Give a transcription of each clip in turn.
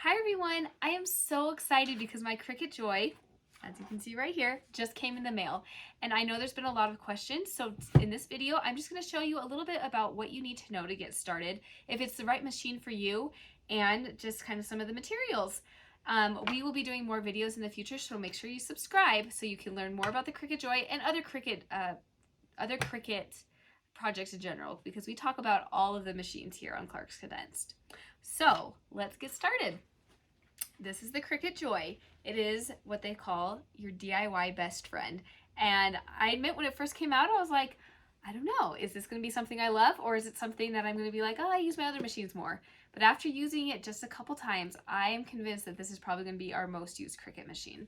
Hi everyone, I am so excited because my Cricut Joy, as you can see right here, just came in the mail. And I know there's been a lot of questions, so in this video, I'm just going to show you a little bit about what you need to know to get started, if it's the right machine for you, and just kind of some of the materials. We will be doing more videos in the future, so make sure you subscribe so you can learn more about the Cricut Joy and other Cricut projects in general, because we talk about all of the machines here on Clark's Condensed. So let's get started. This is the Cricut Joy. It is what they call your DIY best friend. And I admit when it first came out, I was like, I don't know, is this going to be something I love, or is it something that I'm going to be like, oh, I use my other machines more? But after using it just a couple times, I am convinced that this is probably going to be our most used Cricut machine.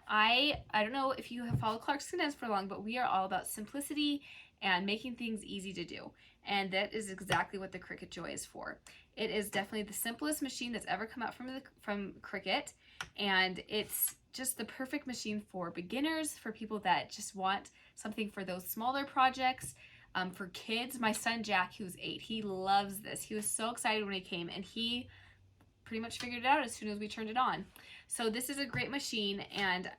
I don't know if you have followed Clark's Condensed for long, but we are all about simplicity and making things easy to do. And that is exactly what the Cricut Joy is for. It is definitely the simplest machine that's ever come out from Cricut, and it's just the perfect machine for beginners, for people that just want something for those smaller projects, for kids. My son Jack, who's 8, he loves this. He was so excited when it came, and he pretty much figured it out as soon as we turned it on. So this is a great machine, and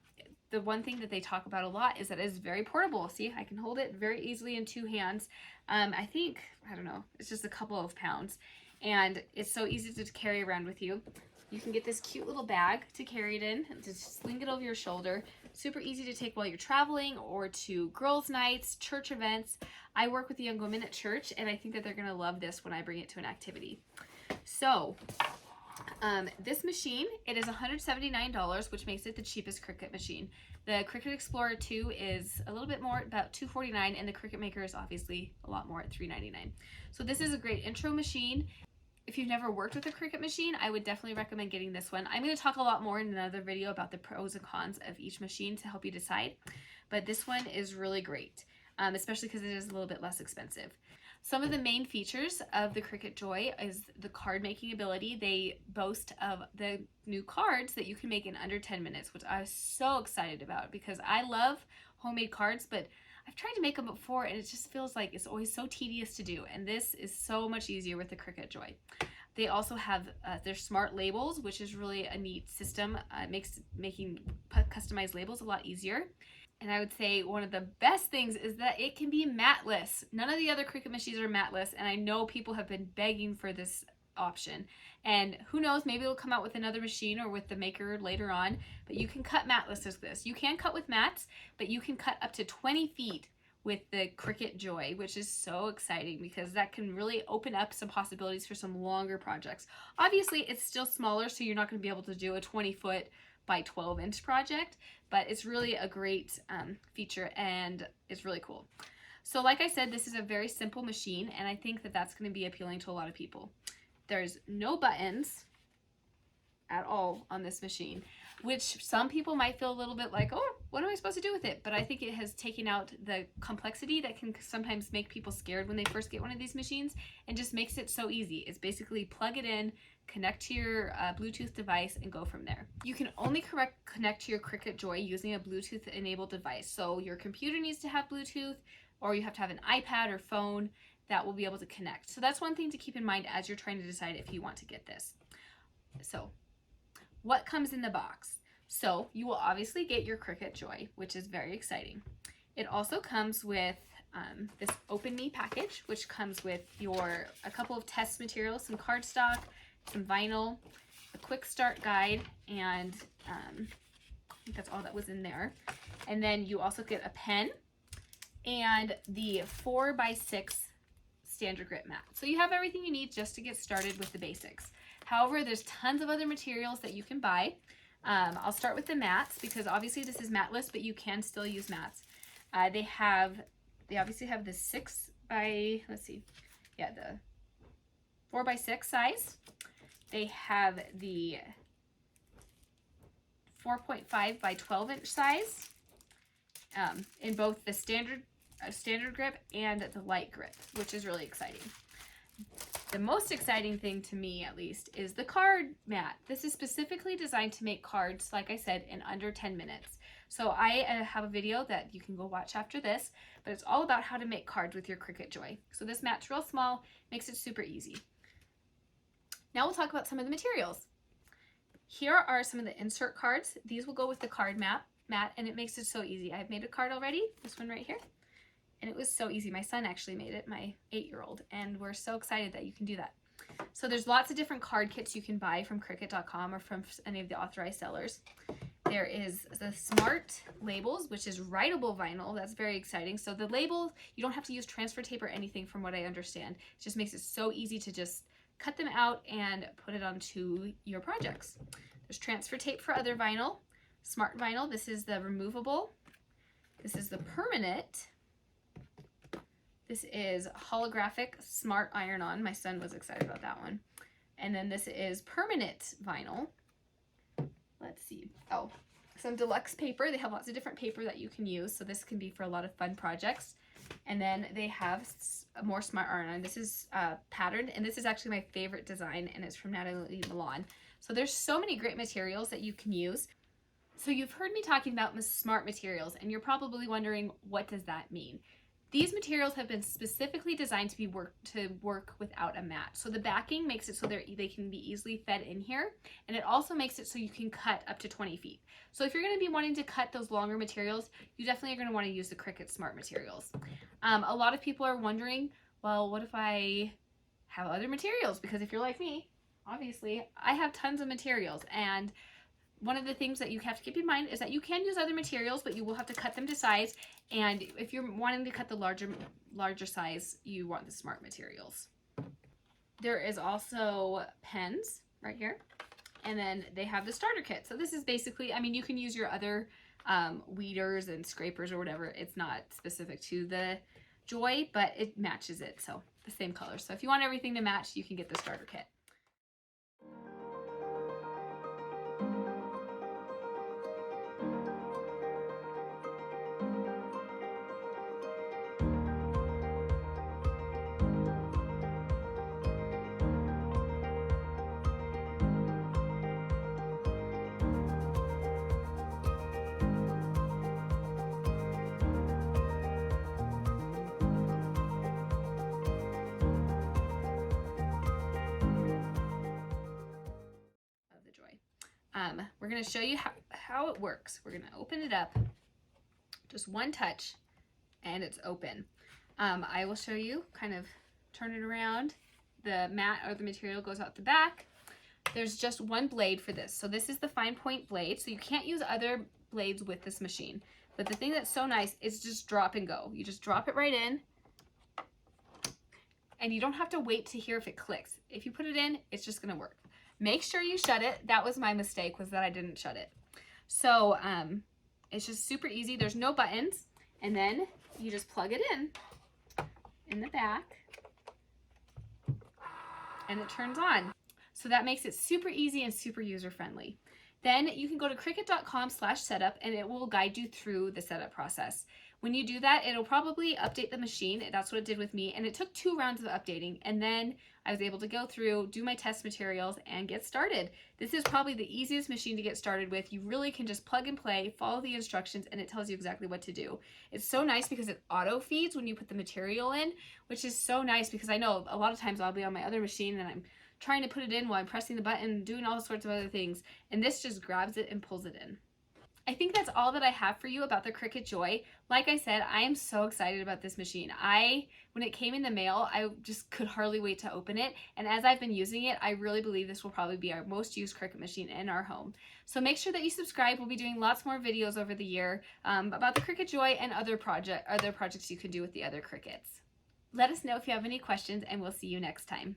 the one thing that they talk about a lot is that it's very portable. See, I can hold it very easily in 2 hands. I think, I don't know, it's just a couple of pounds. And it's so easy to carry around with you. You can get this cute little bag to carry it in, and just sling it over your shoulder. Super easy to take while you're traveling or to girls' nights, church events. I work with the young women at church, and I think that they're gonna love this when I bring it to an activity. So, this machine, it is $179, which makes it the cheapest Cricut machine. The Cricut Explorer 2 is a little bit more, about $249, and the Cricut Maker is obviously a lot more at $399. So this is a great intro machine. If you've never worked with a Cricut machine, I would definitely recommend getting this one. I'm going to talk a lot more in another video about the pros and cons of each machine to help you decide, but this one is really great, especially because it is a little bit less expensive. Some of the main features of the Cricut Joy is the card making ability. They boast of the new cards that you can make in under 10 minutes, which I was so excited about because I love homemade cards, but I've tried to make them before and it just feels like it's always so tedious to do, and this is so much easier with the Cricut Joy. They also have their smart labels, which is really a neat system. It makes making customized labels a lot easier. And I would say one of the best things is that it can be matless. None of the other Cricut machines are matless, and I know people have been begging for this option. And who knows, maybe it'll come out with another machine or with the Maker later on, but you can cut matless as this. You can cut with mats, but you can cut up to 20 feet with the Cricut Joy, which is so exciting because that can really open up some possibilities for some longer projects. Obviously, it's still smaller, so you're not going to be able to do a 20-foot by 12-inch project, but it's really a great feature and it's really cool. So like I said, this is a very simple machine, and I think that that's going to be appealing to a lot of people. There's no buttons at all on this machine, which some people might feel a little bit like, oh, what am I supposed to do with it? But I think it has taken out the complexity that can sometimes make people scared when they first get one of these machines, and just makes it so easy. It's basically plug it in, connect to your Bluetooth device, and go from there. You can only connect to your Cricut Joy using a Bluetooth enabled device. So your computer needs to have Bluetooth, or you have to have an iPad or phone that will be able to connect. So that's one thing to keep in mind as you're trying to decide if you want to get this. So what comes in the box? So you will obviously get your Cricut Joy, which is very exciting. It also comes with this Open Me package, which comes with a couple of test materials, some cardstock, some vinyl, a quick start guide, and I think that's all that was in there. And then you also get a pen and the 4x6 standard grip mat. So you have everything you need just to get started with the basics. However, there's tons of other materials that you can buy. I'll start with the mats because obviously this is matless, but you can still use mats. They obviously have the 4x6 size. They have the 4.5 by 12-inch size in both the standard grip and the light grip, which is really exciting. The most exciting thing to me, at least, is the card mat. This is specifically designed to make cards, like I said, in under 10 minutes. So I have a video that you can go watch after this, but it's all about how to make cards with your Cricut Joy. So this mat's real small, makes it super easy. Now we'll talk about some of the materials. Here are some of the insert cards. These will go with the card mat, and it makes it so easy. I've made a card already, this one right here, and it was so easy. My son actually made it, my 8-year-old, and we're so excited that you can do that. So there's lots of different card kits you can buy from Cricut.com or from any of the authorized sellers. There is the Smart Labels, which is writable vinyl. That's very exciting. So the label, you don't have to use transfer tape or anything from what I understand. It just makes it so easy to just cut them out and put it onto your projects. There's transfer tape for other vinyl. Smart Vinyl, this is the removable. This is the permanent. This is holographic smart iron-on. My son was excited about that one. And then this is permanent vinyl. Let's see. Oh, some deluxe paper. They have lots of different paper that you can use. So this can be for a lot of fun projects. And then they have more smart iron-on. This is patterned, and this is actually my favorite design, and it's from Natalie Milan. So there's so many great materials that you can use. So you've heard me talking about smart materials, and you're probably wondering, what does that mean? These materials have been specifically designed to work without a mat. So the backing makes it so they can be easily fed in here, and it also makes it so you can cut up to 20 feet. So if you're going to be wanting to cut those longer materials, you definitely are going to want to use the Cricut Smart materials. A lot of people are wondering, well, what if I have other materials? Because if you're like me, obviously, I have tons of materials, and one of the things that you have to keep in mind is that you can use other materials, but you will have to cut them to size. And if you're wanting to cut the larger size, you want the smart materials. There is also pens right here. And then they have the starter kit. So this is basically, I mean, you can use your other weeders and scrapers or whatever. It's not specific to the Joy, but it matches it. So the same color. So if you want everything to match, you can get the starter kit. We're going to show you how it works. We're going to open it up, just one touch, and it's open. I will show you, kind of turn it around. The mat or the material goes out the back. There's just one blade for this. So this is the fine point blade. So you can't use other blades with this machine. But the thing that's so nice is just drop and go. You just drop it right in, and you don't have to wait to hear if it clicks. If you put it in, it's just going to work. Make sure you shut it. That was my mistake, was that I didn't shut it. So it's just super easy. There's no buttons. And then you just plug it in the back, and it turns on. So that makes it super easy and super user-friendly. Then you can go to Cricut.com/setup, and it will guide you through the setup process. When you do that, it'll probably update the machine. That's what it did with me. And it took 2 rounds of updating. And then I was able to go through, do my test materials, and get started. This is probably the easiest machine to get started with. You really can just plug and play, follow the instructions, and it tells you exactly what to do. It's so nice because it auto feeds when you put the material in, which is so nice because I know a lot of times I'll be on my other machine and I'm trying to put it in while I'm pressing the button, doing all sorts of other things. And this just grabs it and pulls it in. I think that's all that I have for you about the Cricut Joy. Like I said, I am so excited about this machine. When it came in the mail, I just could hardly wait to open it. And as I've been using it, I really believe this will probably be our most used Cricut machine in our home. So make sure that you subscribe. We'll be doing lots more videos over the year about the Cricut Joy and other projects you can do with the other Cricuts. Let us know if you have any questions, and we'll see you next time.